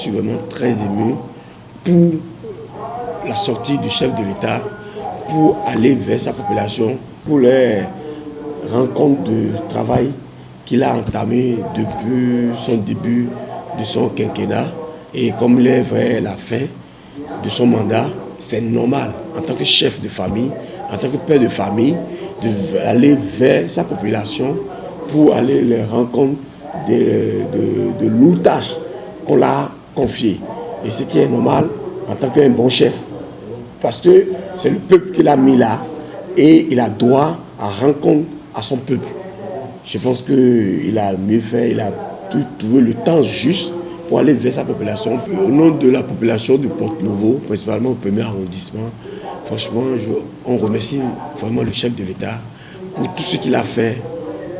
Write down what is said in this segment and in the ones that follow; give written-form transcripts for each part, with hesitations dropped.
suis vraiment très ému pour la sortie du chef de l'État, pour aller vers sa population, pour les rencontres de travail qu'il a entamées depuis son début de son quinquennat. Et comme il est vers la fin de son mandat, c'est normal, en tant que chef de famille, en tant que père de famille, d'aller vers sa population pour aller les rencontres de lourdes tâches qu'on l'a confiées. Et ce qui est normal en tant qu'un bon chef, parce que c'est le peuple qui l'a mis là et il a droit à rencontre à son peuple. Je pense qu'il a mieux fait, il a trouvé le temps juste pour aller vers sa population. Au nom de la population de Porte-Nouveau, principalement au premier arrondissement, franchement, on remercie vraiment le chef de l'État pour tout ce qu'il a fait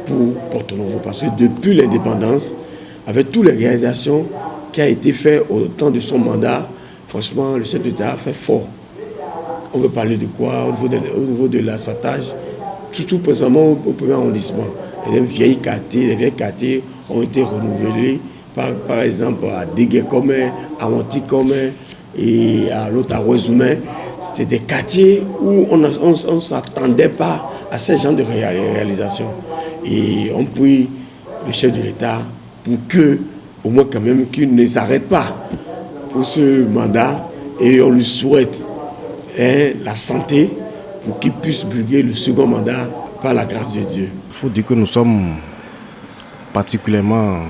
pour Porte-Nouveau. Parce que depuis l'indépendance, avec toutes les réalisations qui ont été faites au temps de son mandat, franchement, le chef de l'État a fait fort. On veut parler de quoi au niveau de l'asphaltage, surtout précisément au premier arrondissement. Les vieilles quartiers ont été renouvelés, par exemple à Dégué-Commun, à Monti-Commun et à l'autre à Ouezoumen. C'était des quartiers où on ne s'attendait pas à ce genre de réalisation. Et on prie le chef de l'État pour que, au moins quand même, qu'il ne s'arrête pas pour ce mandat et on lui souhaite la santé pour qu'il puisse briguer le second mandat par la grâce de Dieu. Il faut dire que nous sommes particulièrement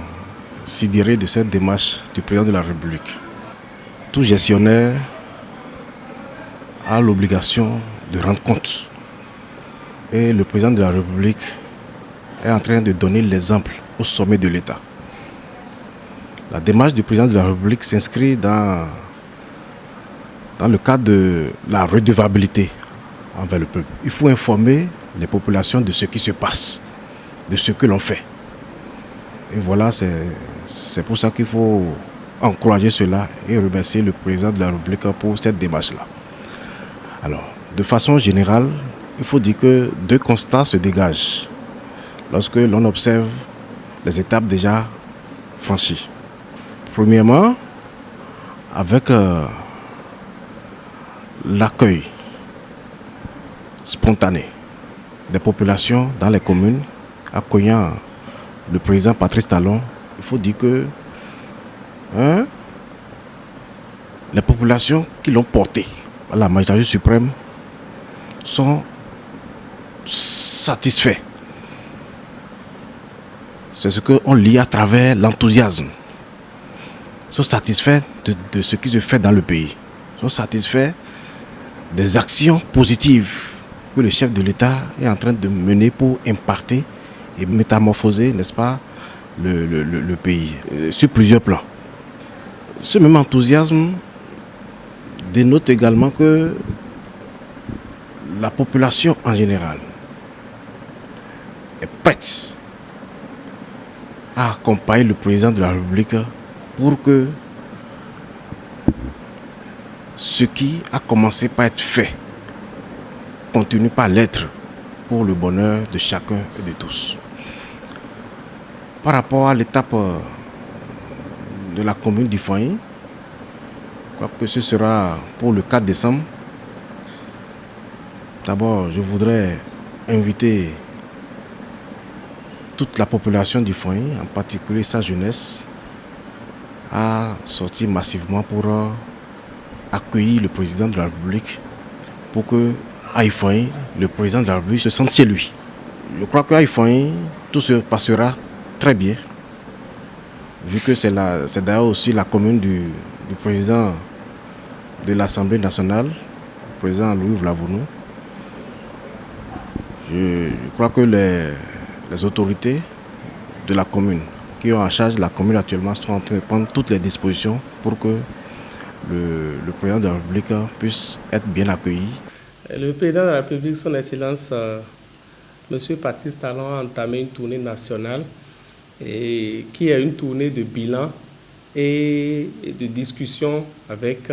sidérés de cette démarche du président de la République. Tout gestionnaire a l'obligation de rendre compte. Et le président de la République est en train de donner l'exemple au sommet de l'État. La démarche du président de la République s'inscrit dans le cadre de la redevabilité envers le peuple. Il faut informer les populations de ce qui se passe, de ce que l'on fait. Et voilà, c'est pour ça qu'il faut encourager cela et remercier le président de la République pour cette démarche-là. Alors, de façon générale, il faut dire que deux constats se dégagent lorsque l'on observe les étapes déjà franchies. Premièrement, avec l'accueil spontané des populations dans les communes accueillant le président Patrice Talon, il faut dire que les populations qui l'ont porté à la magistrature suprême sont satisfaits. C'est ce qu'on lit à travers l'enthousiasme. Ils sont satisfaits de ce qui se fait dans le pays. Ils sont satisfaits des actions positives que le chef de l'État est en train de mener pour imparter et métamorphoser, n'est-ce pas, le pays, sur plusieurs plans. Ce même enthousiasme dénote également que la population en général est prête à accompagner le président de la République pour que ce qui a commencé par être fait continue par l'être pour le bonheur de chacun et de tous. Par rapport à l'étape de la commune d'Ifouaï, je crois que ce sera pour le 4 décembre. D'abord, je voudrais inviter toute la population d'Ifouaï, en particulier sa jeunesse, à sortir massivement pour accueillir le président de la République pour que à Ifouaï, le président de la République se sente chez lui. Je crois qu'à Ifouaï, tout se passera très bien, vu que c'est d'ailleurs aussi la commune du président de l'Assemblée nationale, le président Louis Vlavounou. Je crois que les autorités de la commune qui ont en charge la commune actuellement sont en train de prendre toutes les dispositions pour que le président de la République puisse être bien accueilli. Le président de la République, son Excellence, M. Patrice Talon, a entamé une tournée nationale et qui est une tournée de bilan et de discussion avec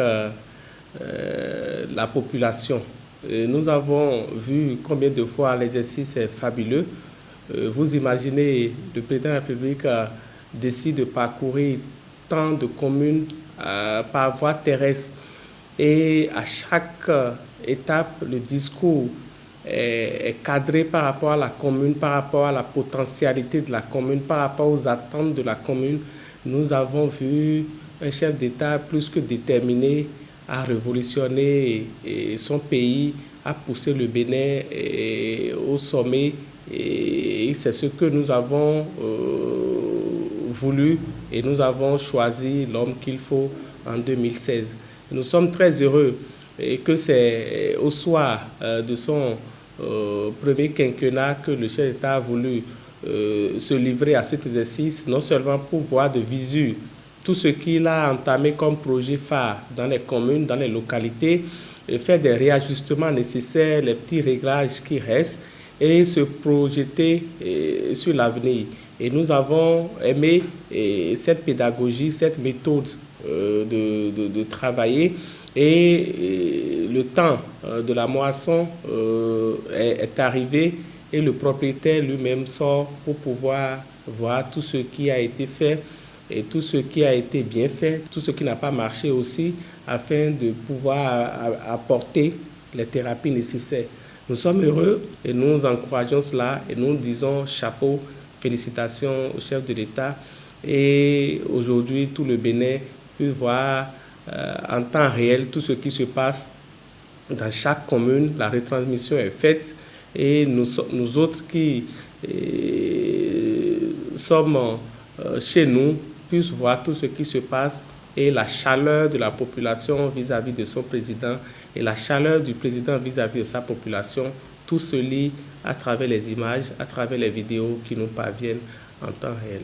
la population. Nous avons vu combien de fois l'exercice est fabuleux. Vous imaginez, le président de la République décide de parcourir tant de communes par voie terrestre. Et à chaque étape, le discours est cadré par rapport à la commune, par rapport à la potentialité de la commune, par rapport aux attentes de la commune. Nous avons vu un chef d'État plus que déterminé à révolutionner son pays, à pousser le Bénin au sommet. Et c'est ce que nous avons voulu et nous avons choisi l'homme qu'il faut en 2016. Nous sommes très heureux et que c'est au soir de son premier quinquennat que le chef d'État a voulu se livrer à cet exercice, non seulement pour voir de visu tout ce qu'il a entamé comme projet phare dans les communes, dans les localités, et faire des réajustements nécessaires, les petits réglages qui restent, et se projeter sur l'avenir. Et nous avons aimé cette pédagogie, cette méthode de travailler. Et le temps de la moisson est arrivé et le propriétaire lui-même sort pour pouvoir voir tout ce qui a été fait et tout ce qui a été bien fait, tout ce qui n'a pas marché aussi, afin de pouvoir apporter les thérapies nécessaires. Nous sommes heureux et nous encourageons cela et nous disons chapeau, félicitations au chef de l'État. Et aujourd'hui, tout le Bénin peut voir en temps réel tout ce qui se passe dans chaque commune. La retransmission est faite et nous autres qui sommes chez nous puissent voir tout ce qui se passe et la chaleur de la population vis-à-vis de son président et la chaleur du président vis-à-vis de sa population. Tout se lit à travers les images, à travers les vidéos qui nous parviennent en temps réel.